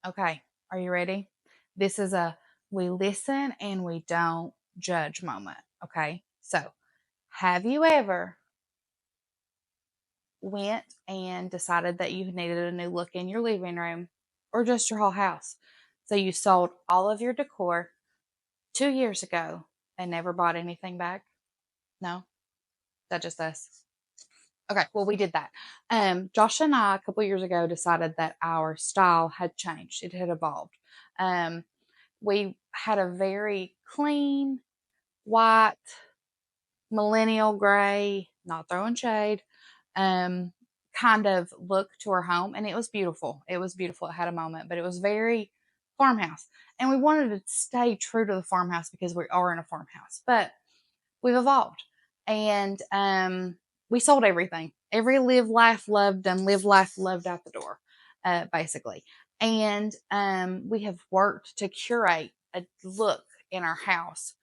Okay, are you ready? This is a we listen and we don't judge moment. Okay, so have you ever went and decided that you needed a new look in your living room or just your whole house? So you sold all of your decor 2 years ago and never bought anything back? No, that just us. Okay, well, we did that. Josh and I, a couple years ago, decided that our style had changed. It had evolved. Um, we had a very clean, white, millennial gray, not throwing shade, um, kind of look to our home. And it was beautiful. It was beautiful. It had a moment, but it was very farmhouse. And we wanted to stay true to the farmhouse because we are in a farmhouse. But we've evolved. And we sold everything. Every live, laugh, loved, and live, laugh, loved out the door, basically. And we have worked to curate a look in our house.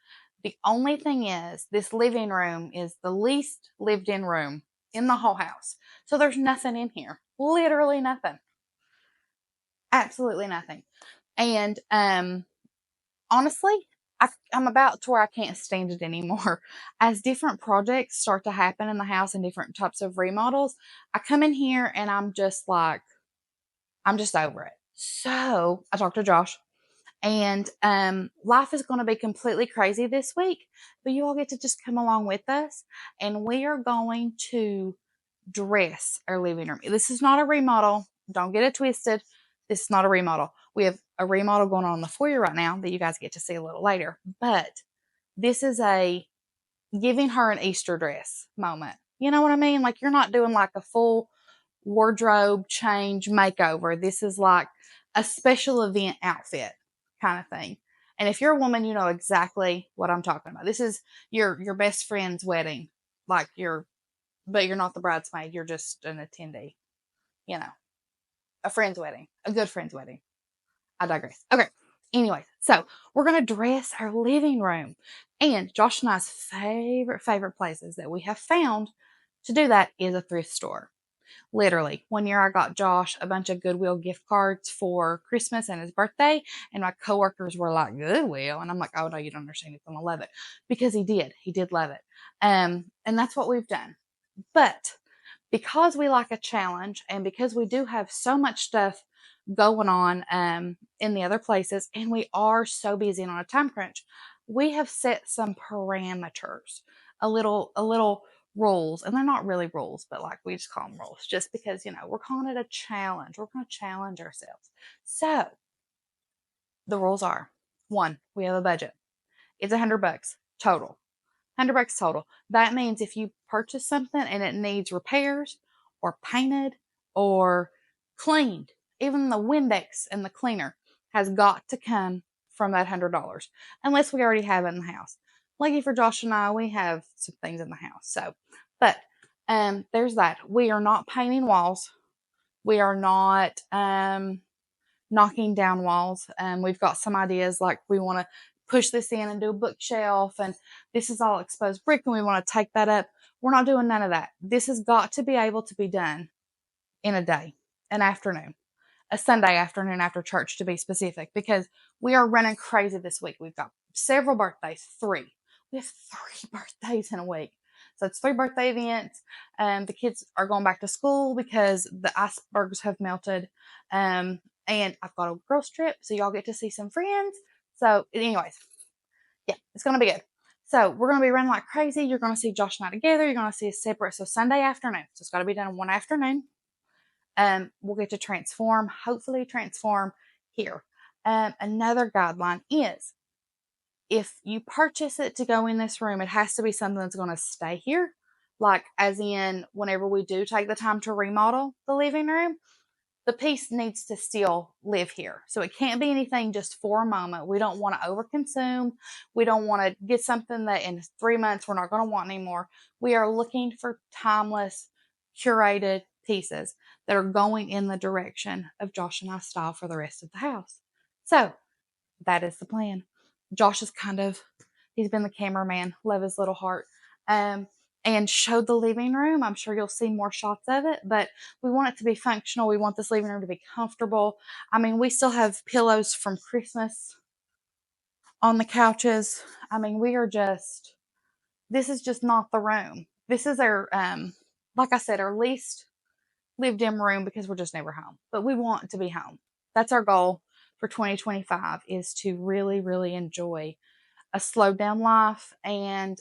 The only thing is, this living room is the least lived in room in the whole house. So there's nothing in here. Literally nothing. Absolutely nothing. And honestly, I'm about to where I can't stand it anymore. As different projects start to happen in the house and different types of remodels, I come in here and I'm just like, I'm just over it. So I talked to Josh, and life is going to be completely crazy this week, but you all get to just come along with us, and we are going to dress our living room. This is not a remodel. Don't get it twisted. This is not a remodel. We have a remodel going on in the foyer right now that you guys get to see a little later. But this is a giving her an Easter dress moment. You know what I mean? Like, you're not doing like a full wardrobe change makeover. This is like a special event outfit kind of thing. And if you're a woman, you know exactly what I'm talking about. This is your best friend's wedding. Like, but you're not the bridesmaid, you're just an attendee, you know, a friend's wedding, a good friend's wedding. I digress. Okay. Anyway, so we're going to dress our living room. And Josh and I's favorite places that we have found to do that is a thrift store. Literally, one year I got Josh a bunch of Goodwill gift cards for Christmas and his birthday, and my coworkers were like, Goodwill? And I'm like, oh no, you don't understand. He's gonna love it. Because he did. He did love it. And that's what we've done. But because we like a challenge and because we do have so much stuff going on in the other places, and we are so busy and on a time crunch, we have set some parameters, a little rules. And they're not really rules, but like, we just call them rules just because, we're calling it a challenge. We're going to challenge ourselves. So the rules are: one, we have a budget. It's $100 total. $100 total. That means if you purchase something and it needs repairs or painted or cleaned, even the Windex and the cleaner has got to come from that $100, unless we already have it in the house. Lucky for Josh and I, we have some things in the house. So, but there's that. We are not painting walls. We are not knocking down walls. We've got some ideas, like we want to push this in and do a bookshelf, and this is all exposed brick and we want to take that up. We're not doing none of that. This has got to be able to be done in a day, an afternoon, a Sunday afternoon after church, to be specific, because we are running crazy this week. We've got several birthdays, three. We have 3 birthdays in a week. So it's 3 birthday events. The kids are going back to school because the icebergs have melted. And I've got a girls trip, so y'all get to see some friends. So anyways, yeah, it's going to be good. So we're going to be running like crazy. You're going to see Josh and I together. You're going to see us separate. So Sunday afternoon. So it's got to be done in one afternoon. We'll get to hopefully transform here. Another guideline is, if you purchase it to go in this room, it has to be something that's going to stay here. Like, as in, whenever we do take the time to remodel the living room, the piece needs to still live here. So it can't be anything just for a moment. We don't want to overconsume. We don't want to get something that in 3 months we're not going to want anymore. We are looking for timeless, curated pieces that are going in the direction of Josh and I's style for the rest of the house. So that is the plan. Josh is he's been the cameraman. Love his little heart. and showed the living room. I'm sure you'll see more shots of it, but we want it to be functional. We want this living room to be comfortable. I mean, we still have pillows from Christmas on the couches. I mean, this is just not the room. This is our, like I said, our least lived in room because we're just never home, but we want to be home. That's our goal for 2025, is to really, really enjoy a slowed down life, and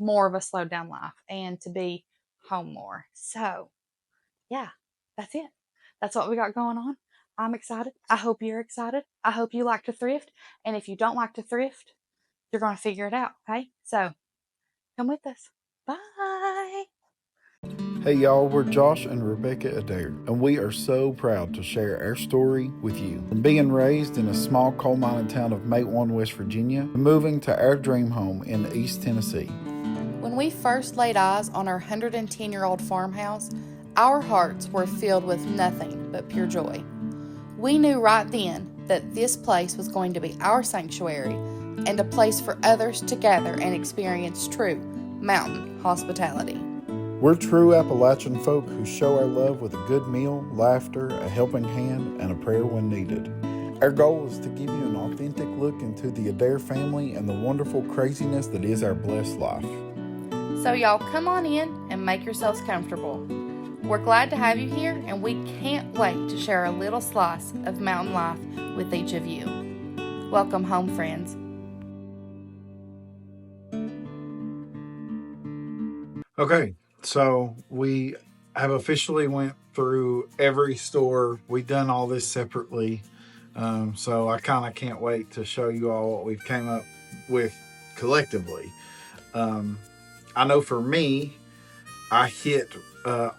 more of a slowed down life, and to be home more. So yeah, that's it. That's what we got going on. I'm excited. I hope you're excited. I hope you like to thrift. And if you don't like to thrift, you're going to figure it out. Okay. So come with us. Bye. Hey y'all, we're Josh and Rebecca Addair, and we are so proud to share our story with you. From being raised in a small coal mining town of Matewan, West Virginia, to moving to our dream home in East Tennessee. When we first laid eyes on our 110-year-old farmhouse, our hearts were filled with nothing but pure joy. We knew right then that this place was going to be our sanctuary and a place for others to gather and experience true mountain hospitality. We're true Appalachian folk who show our love with a good meal, laughter, a helping hand, and a prayer when needed. Our goal is to give you an authentic look into the Addair family and the wonderful craziness that is our blessed life. So y'all come on in and make yourselves comfortable. We're glad to have you here, and we can't wait to share a little slice of mountain life with each of you. Welcome home, friends. Okay, so we have officially went through every store. We've done all this separately. So I kind of can't wait to show you all what we've came up with collectively. I know for me, I hit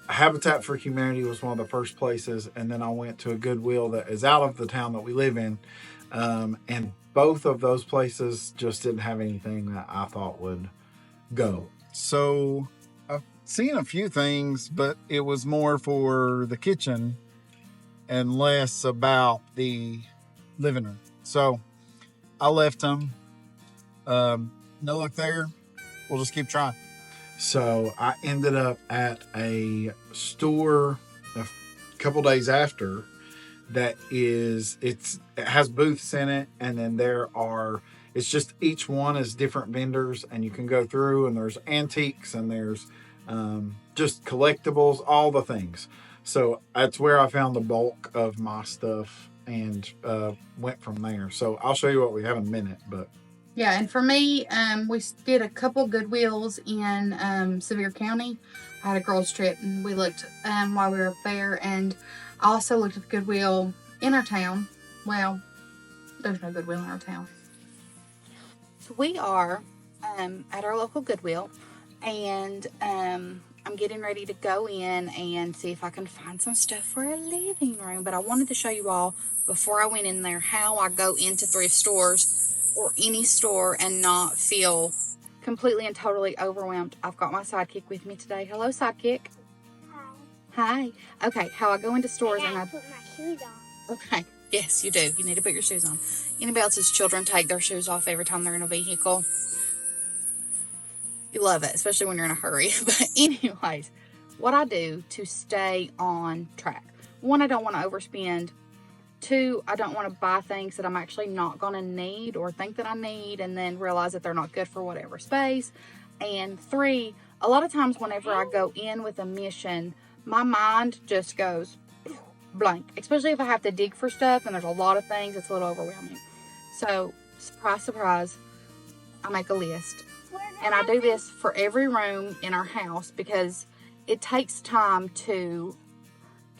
Habitat for Humanity was one of the first places, and then I went to a Goodwill that is out of the town that we live in, and both of those places just didn't have anything that I thought would go. So I've seen a few things, but it was more for the kitchen and less about the living room. So I left them. No luck there. We'll just keep trying. So I ended up at a store a couple days after that it has booths in it, and then it's just each one is different vendors, and you can go through, and there's antiques, and there's just collectibles, all the things. So that's where I found the bulk of my stuff, and went from there. So I'll show you what we have in a minute, but yeah, and for me, we did a couple Goodwills in Sevier County. I had a girls trip, and we looked while we were up there, and I also looked at the Goodwill in our town. Well, there's no Goodwill in our town. So we are at our local Goodwill, and I'm getting ready to go in and see if I can find some stuff for a living room. But I wanted to show you all, before I went in there, how I go into thrift stores or any store and not feel completely and totally overwhelmed. I've got my sidekick with me today. Hello, sidekick. Hi. Okay, how I go into stores and I put my shoes on. Okay, yes, you do. You need to put your shoes on. Anybody else's children take their shoes off every time they're in a vehicle? You love it, especially when you're in a hurry. But anyways, what I do to stay on track. One, I don't want to overspend. Two, I don't want to buy things that I'm actually not going to need or think that I need and then realize that they're not good for whatever space. And three, a lot of times whenever I go in with a mission, my mind just goes blank, especially if I have to dig for stuff and there's a lot of things. It's a little overwhelming. So, surprise, surprise, I make a list. And I do this for every room in our house because it takes time to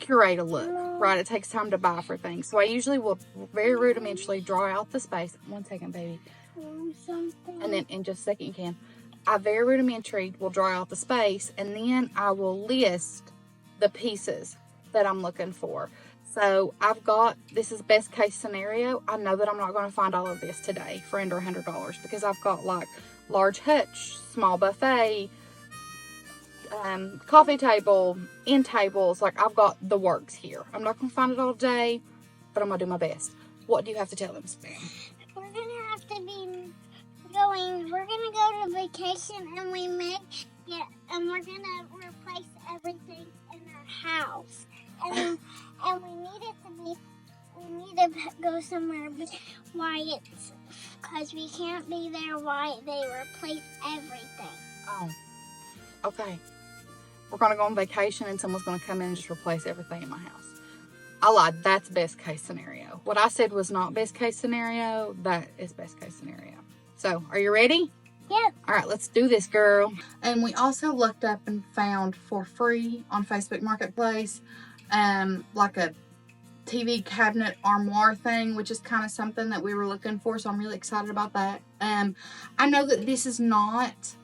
curate a look, right? It takes time to buy for things. So I usually will very rudimentally draw out the space. 1 second, baby. And then in just a second you can. I very rudimentary will draw out the space, and then I will list the pieces that I'm looking for. So I've got, this is best case scenario. I know that I'm not going to find all of this today for under $100 because I've got like large hutch, small buffet, coffee table, end tables. Like, I've got the works here. I'm not going to find it all today, but I'm going to do my best. What do you have to tell them, Spam? We're going to have to go going. We're gonna go to vacation, and and we're gonna replace everything in our house. And we need it to be. We need to go somewhere it's because we can't be there while they replace everything. Oh, okay. We're gonna go on vacation and someone's gonna come in and just replace everything in my house. I lied. That's best case scenario. What I said was not best case scenario. That is best case scenario. So, are you ready? Yep. All right, let's do this, girl. And we also looked up and found for free on Facebook Marketplace, like a TV cabinet armoire thing, which is kind of something that we were looking for. So I'm really excited about that. I know that this is not,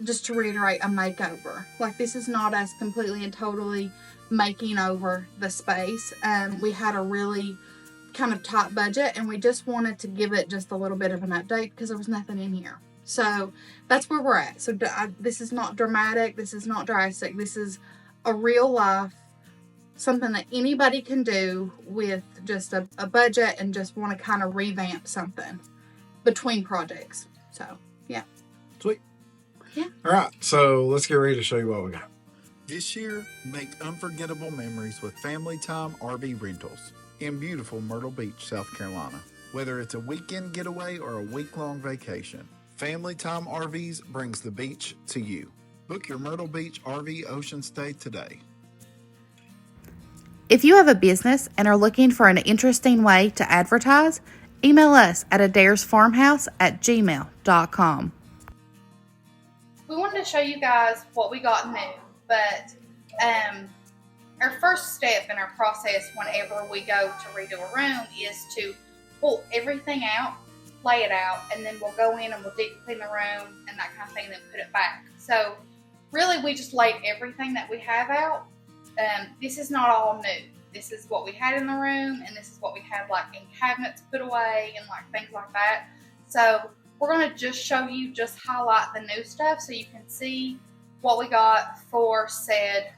just to reiterate, a makeover. Like, this is not us completely and totally making over the space. We had a really kind of tight budget, and we just wanted to give it just a little bit of an update because there was nothing in here. So that's where we're at. So this is not dramatic. This is not drastic. This is a real life, something that anybody can do with just a budget and just want to kind of revamp something between projects. So, yeah. Sweet. Yeah. All right, so let's get ready to show you what we got. This year, make unforgettable memories with Family Time RV Rentals in beautiful Myrtle Beach, South Carolina. Whether it's a weekend getaway or a week-long vacation, Family Time RVs brings the beach to you. Book your Myrtle Beach RV ocean stay today. If you have a business and are looking for an interesting way to advertise, email us at addairsfarmhouse@gmail.com. We wanted to show you guys what we got new, but our first step in our process whenever we go to redo a room is to pull everything out, lay it out, and then we'll go in and we'll deep clean the room and that kind of thing, and then put it back. So really we just laid everything that we have out. This is not all new. This is what we had in the room, and this is what we had like in cabinets put away and like things like that. So we're going to just show you, just highlight the new stuff so you can see what we got for said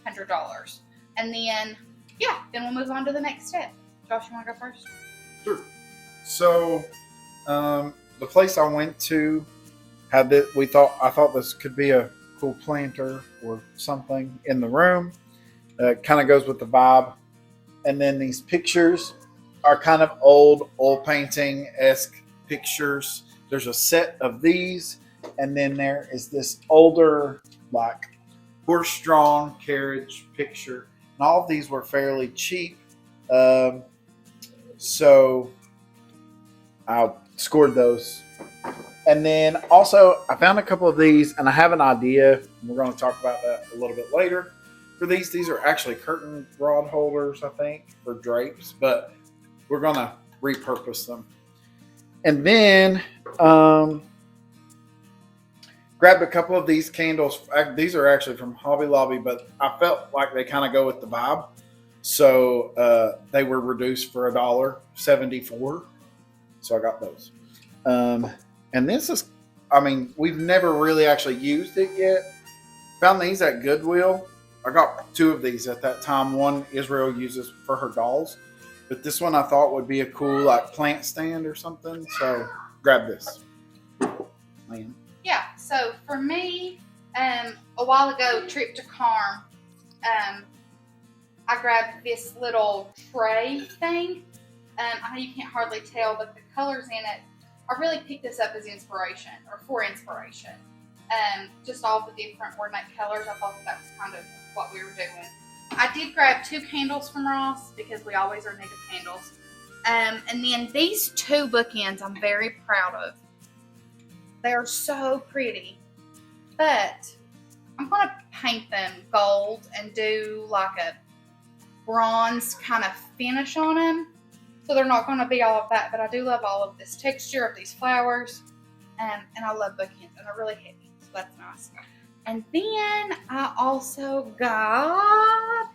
$100. And then, yeah, then we'll move on to the next step. Josh, you want to go first? Sure. So, the place I went to had this. I thought this could be a cool planter or something in the room. Kind of goes with the vibe. And then these pictures are kind of old oil painting-esque pictures. There's a set of these, and then there is this older, like, horse-drawn carriage picture. And all of these were fairly cheap. So I scored those. And then also I found a couple of these, and I have an idea. We're going to talk about that a little bit later. For these are actually curtain rod holders, I think, for drapes, but we're going to repurpose them. And then grabbed a couple of these candles. These are actually from Hobby Lobby, but I felt like they kind of go with the vibe. So they were reduced for $1.74. So I got those. And this is, I mean, we've never really actually used it yet. Found these at Goodwill. I got two of these at that time. One Israel uses for her dolls, but this one I thought would be a cool like plant stand or something. So grab this. Man. Yeah, so for me, a while ago, trip to Carm, I grabbed this little tray thing. I know you can't hardly tell, but the colors in it, I really picked this up as inspiration, or for inspiration. Just all the different ornate colors. I thought that was kind of what we were doing. I did grab 2 candles from Ross because we always are in need of candles. And then these 2 bookends I'm very proud of. They're so pretty, but I'm going to paint them gold and do like a bronze kind of finish on them. So they're not going to be all of that, but I do love all of this texture of these flowers. And I love bookends, and they're really heavy, so that's nice. And then I also got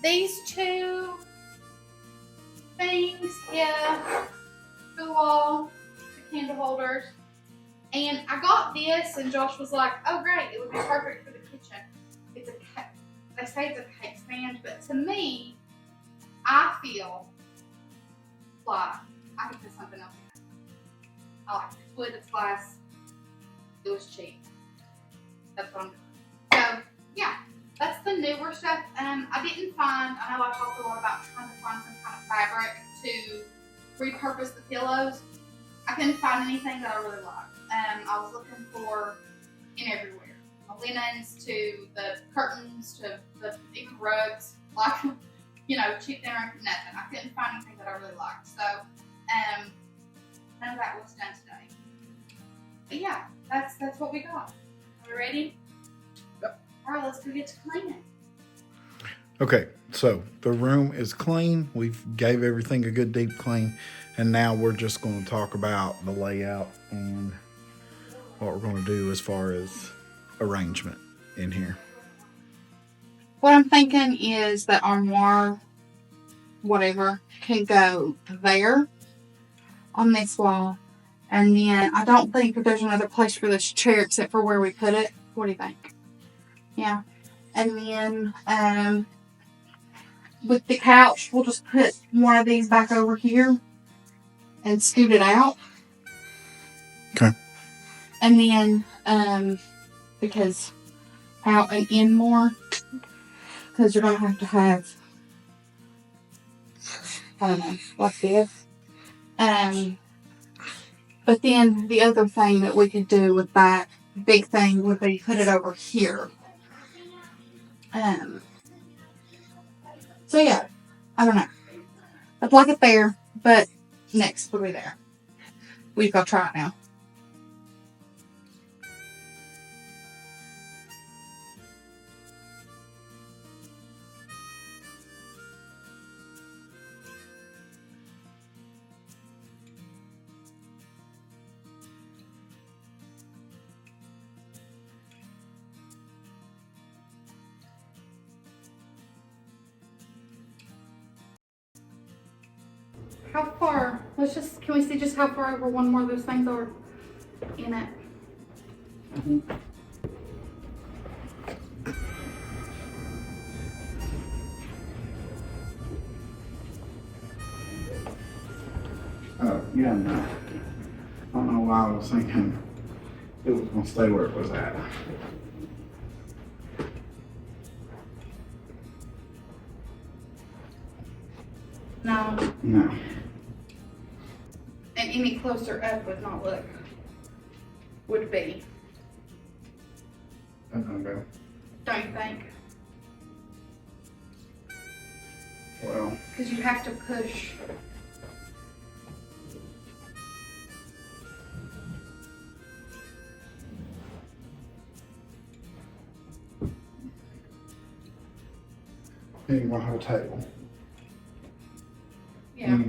these 2 things here, the wall, the candle holders. And I got this, and Josh was like, oh great, it would be perfect for the kitchen. It's a, they say it's a cake stand, but to me, I feel like I could put something else in it. I like it. It's wood, it's glass. It was cheap. That's what I'm doing. So, yeah, that's the newer stuff. I didn't find, I know I talked a lot about trying to find some kind of fabric to repurpose the pillows. I couldn't find anything that I really liked. I was looking for in everywhere. The linens to the curtains to the even rugs, like, you know, cheap dinner, nothing. I couldn't find anything that I really liked. So, none of that was done today. But yeah, that's what we got. Are we ready? Yep. All right, let's go get to cleaning. Okay, so the room is clean. We've gave everything a good deep clean, and now we're just going to talk about the layout and what we're going to do as far as arrangement in here. What I'm thinking is that armoire, whatever, can go there on this wall. And then I don't think that there's another place for this chair except for where we put it. What do you think? Yeah. And then with the couch, we'll just put one of these back over here and scoot it out. Okay. And then, because out and in more, because you're going to have, I don't know, like this. But then the other thing that we could do with that big thing would be put it over here. So yeah, I don't know. I'd like it there, but next will be there. We've got to try it now. How far? Can we see just how far over one more of those things are in it? Mm-hmm. Oh, yeah, no. I don't know why I was thinking it was going to stay where it was at. No. No. And any closer up would be. That's not good. Don't you think? Well, Because you have to push. then you're going to have a table. Yeah.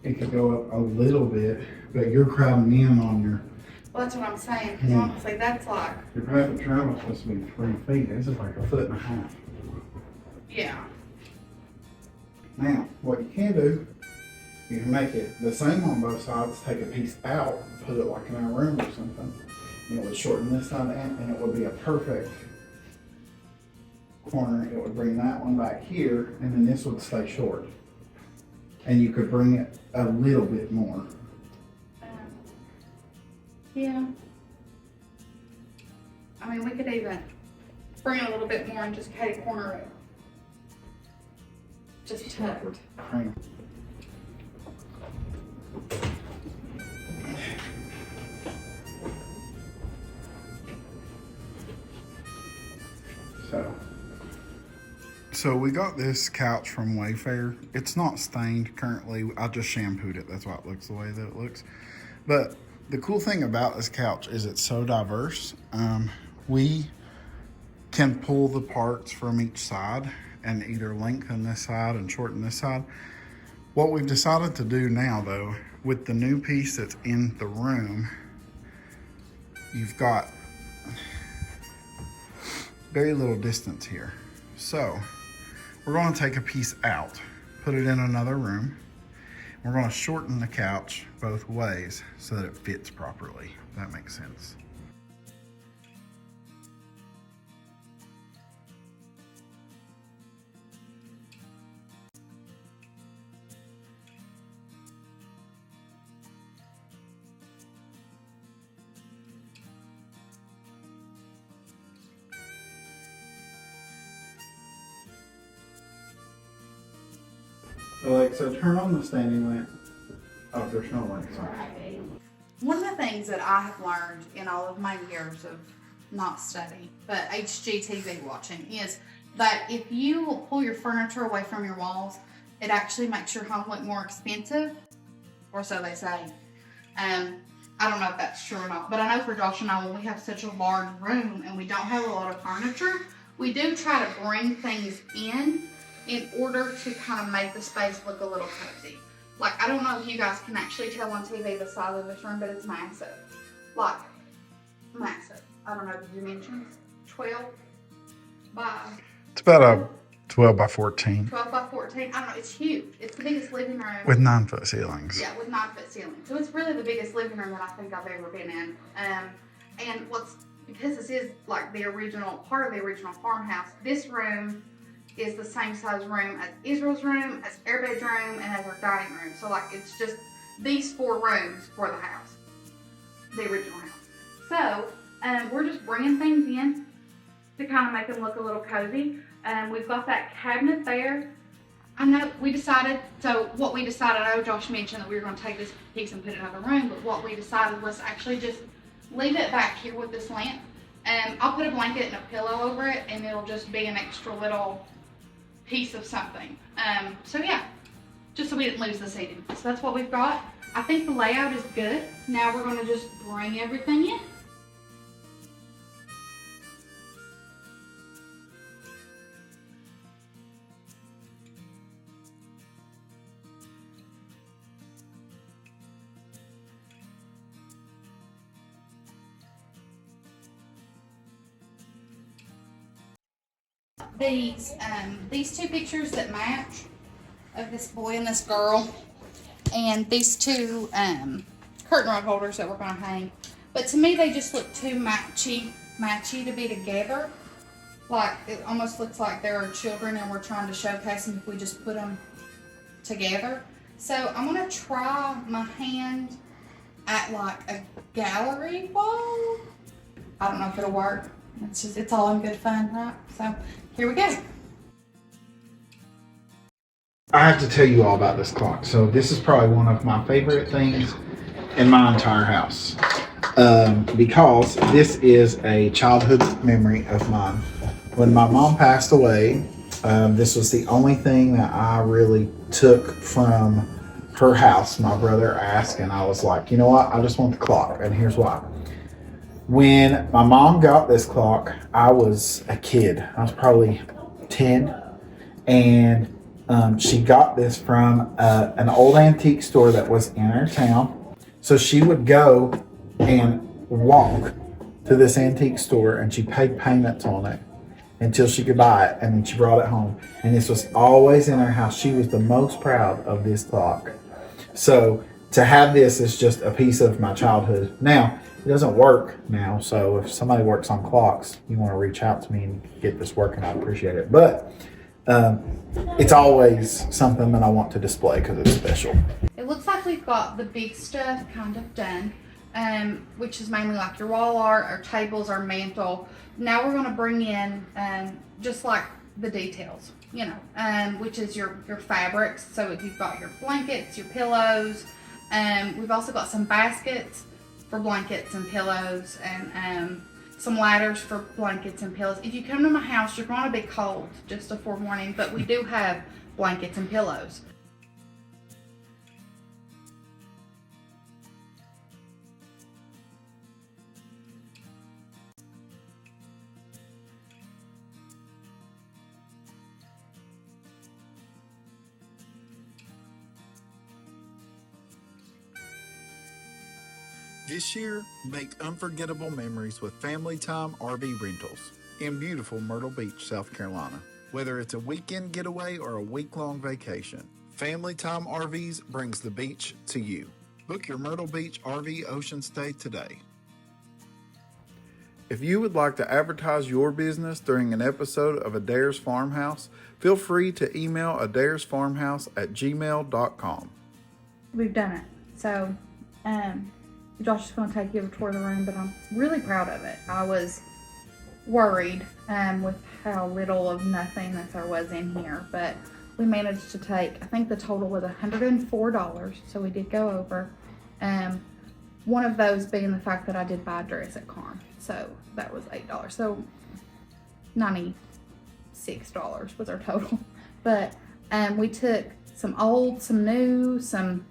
It could go up a little bit, but you're crowding in on your. Well, that's what I'm saying. Because Yeah. honestly, that's like. Your private travel is supposed to be 3 feet. This is like 1.5 feet. Yeah. Now, what you can do, you can make it the same on both sides. Take a piece out, put it like in our room or something. And it would shorten this side and it would be a perfect corner. It would bring that one back here, and then this would stay short. And you could bring it a little bit more. Yeah. I mean, we could even bring it a little bit more and just kind of corner it. Just tucked. Right. So we got this couch from Wayfair. It's not stained currently. I just shampooed it. That's why it looks the way that it looks. But the cool thing about this couch is it's so diverse. We can pull the parts from each side and either lengthen this side and shorten this side. What we've decided to do now, though, with the new piece that's in the room, you've got very little distance here. So we're going to take a piece out, put it in another room. We're going to shorten the couch both ways so that it fits properly, if that makes sense. Alexa, turn on the standing lamp. Oh, there's no lights on. One of the things that I have learned in all of my years of not study, but HGTV watching, is that if you pull your furniture away from your walls, it actually makes your home look more expensive, or so they say. I don't know if that's true or not, but I know for Josh and I, when we have such a large room and we don't have a lot of furniture, we do try to bring things in order to kind of make the space look a little cozy. Like, I don't know if you guys can actually tell on TV the size of this room, but it's massive. Like, massive. I don't know the dimensions. 12 by... It's about a 12 by 14. 12 by 14. I don't know. It's huge. It's the biggest living room. With 9-foot ceilings. Yeah, with 9-foot ceilings. So it's really the biggest living room that I think I've ever been in. And because this is like the original, part of the original farmhouse, this room is the same size room as Israel's room, as our bedroom, and as our dining room. So like, it's just these 4 rooms for the house, the original house. So we're just bringing things in to kind of make them look a little cozy. We've got that cabinet there. I know what we decided, I know Josh mentioned that we were going to take this piece and put it in another room, but what we decided was actually just leave it back here with this lamp. I'll put a blanket and a pillow over it, and it'll just be an extra little piece of something. So yeah, just so we didn't lose the seating. So that's what we've got. I think the layout is good. Now we're going to just bring everything in. These 2 pictures that match of this boy and this girl, and these 2 curtain rod holders that we're going to hang. But to me, they just look too matchy to be together. Like, it almost looks like there are children and we're trying to showcase them if we just put them together. So I'm going to try my hand at like a gallery wall. I don't know if it'll work. It's all in good fun, right? So here we go. I have to tell you all about this clock. So this is probably one of my favorite things in my entire house, because this is a childhood memory of mine. When my mom passed away, this was the only thing that I really took from her house. My brother asked, and I was like, you know what? I just want the clock, and here's why. When my mom got this clock, I was a kid. I was probably 10, and she got this from an old antique store that was in our town. So she would go and walk to this antique store, and she paid payments on it until she could buy it, and then she brought it home. And this was always in our house. She was the most proud of this clock. So to have this is just a piece of my childhood. Now, it doesn't work now, so if somebody works on clocks, you want to reach out to me and get this working, I'd appreciate it. But it's always something that I want to display because it's special. It looks like we've got the big stuff kind of done, which is mainly like your wall art, our tables, our mantle. Now we're going to bring in just like the details, you know, which is your fabrics. So if you've got your blankets, your pillows, we've also got some baskets for blankets and pillows, and some ladders for blankets and pillows. If you come to my house, you're going to be cold, just a forewarning, but we do have blankets and pillows. This year, make unforgettable memories with Family Time RV Rentals in beautiful Myrtle Beach, South Carolina. Whether it's a weekend getaway or a week-long vacation, Family Time RVs brings the beach to you. Book your Myrtle Beach RV ocean stay today. If you would like to advertise your business during an episode of Addair's Farmhouse, feel free to email addairsfarmhouse@gmail.com. We've done it. So, Josh is going to take you a tour of the room, but I'm really proud of it. I was worried with how little of nothingness there was in here, but we managed to take, I think the total was $104, so we did go over. One of those being the fact that I did buy a dress at Carm, so that was $8. So $96 was our total. But we took some old, some new, some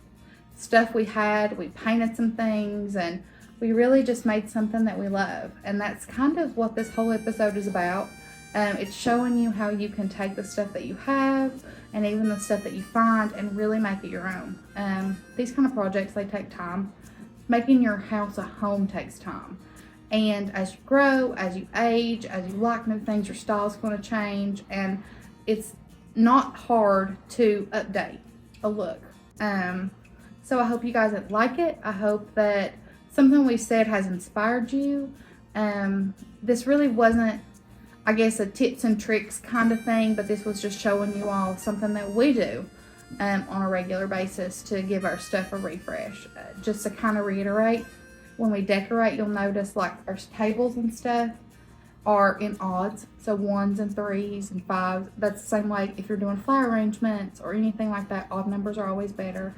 stuff we had, we painted some things, and we really just made something that we love. And that's kind of what this whole episode is about. It's showing you how you can take the stuff that you have and even the stuff that you find and really make it your own. These kind of projects, they take time. Making your house a home takes time. And as you grow, as you age, as you like new things, your style's going to change. And it's not hard to update a look. So I hope you guys like it. I hope that something we said has inspired you. This really wasn't, I guess, a tips and tricks kind of thing, but this was just showing you all something that we do on a regular basis to give our stuff a refresh. Just to kind of reiterate, when we decorate, you'll notice like our tables and stuff are in odds, so 1s and 3s and 5s. That's the same way if you're doing flower arrangements or anything like that. Odd numbers are always better.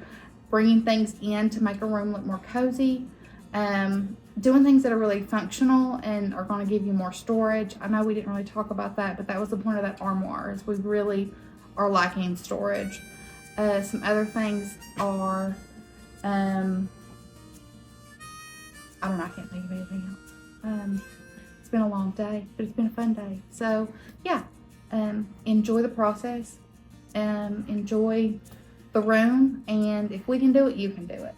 Bringing things in to make a room look more cozy. Doing things that are really functional and are going to give you more storage. I know we didn't really talk about that, but that was the point of that armoire, is we really are lacking storage. Some other things are, I don't know, I can't think of anything else. It's been a long day, but it's been a fun day. So yeah, enjoy the process, enjoy the room, and if we can do it, you can do it.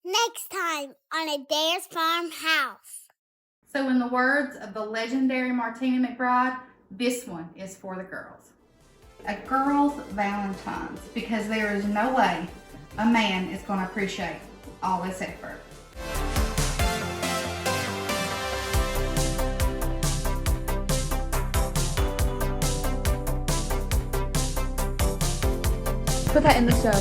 Next time on Addair's Farmhouse. So in the words of the legendary Martina McBride, this one is for the girls. A girl's Valentine's, because there is no way a man is going to appreciate all this effort. Put that in the show.